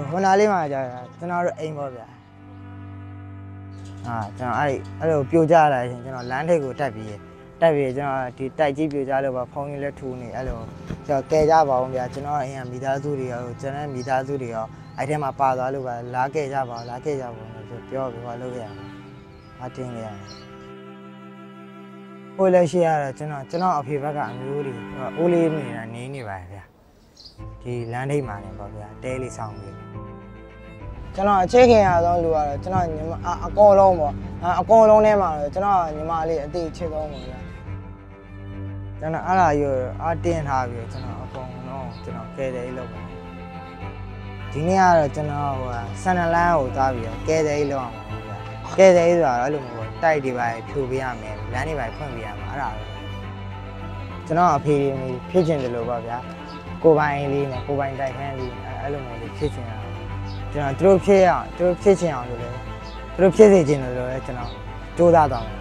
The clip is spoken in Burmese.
ဟိုနားလေးမှာကြာကျွန်တော်တို့အိမ်ပေါ့ဗျာကျွန်တော်အဲ့လိုပြိုကျလာရင်ကျွန်တော်လမ်းထိပ်ကိုတက်ပြီးကျွန်တော်ဒီတိုက်ကြီးပြိုကျလို့ပါဖုန်းကြီးလက်ထူနေအဲ့လိုကျွန်တော်ကဲကြပါအောင်ဗျာကျွန်တော်အိမ်ကမိသားစုတွေရောကျွန်တော်မိသားစုတွေရောအဲ့ထဲမှာပါသွားလို့ပါလာကဲကြပါလို့ပြောပြီးတော့လုပ်ခဲ့ရမှာမတင်ခဲ့ရဟိုလည်းရှိရတော့ကျွန်တော်အဖေဘက်ကအမျိုးတွေအိုးလေးနေတာနေနေပါဗျာဒီလမ်းထိပ်မှာနေပေါ့ဗျာတဲလေးဆောင်ပြီးကျွန်တော်အခြေခင်ရဆုံးလူကတော့ကျွန်တော်ညီမအကုန်လုံးပေါ့အကုန်လုံးထဲမှာတော့ကျွန်တော်ညီမလေးအတိချစ်ဆုံးပေါ့ဗျာကျွန်တော်အဲ့ဒါရောအတင်းထားပြီးကျွန်တော်အကုန်လုံးကျွန်တော်ကဲတယ်လို့ပါဒီနေ့ကတော့ကျွန်တော်ဟိုဆန်နလန်းကိုသွားပြီးတော့ကဲတယ်လို့အောင်ပါဗျာကဲတယ်ဆိုတာအဲ့လိုမျိုးတိုက်တွေပါဖြိုပေးရမယ်လမ်းတွေပါဖွင့်ပေးရမှာအဲ့ဒါပဲကျွန်တော်အဖေဖြစ်ချင်တယ်လို့ပါဗျာကိုပိုင်လေးနဲ့ကိုပိုင်တိုက်ခန်းလေးအဲ့လိုမျိုးလေးဖြစ်ချင်တာကျွန်တော်သူတို့ဖြစ်ချင်အောင်လို့လေသူတို့ဖြစ်စေချင်တယ်လို့လည်းကျွန်တော်ကြိုးစားသွားမှာ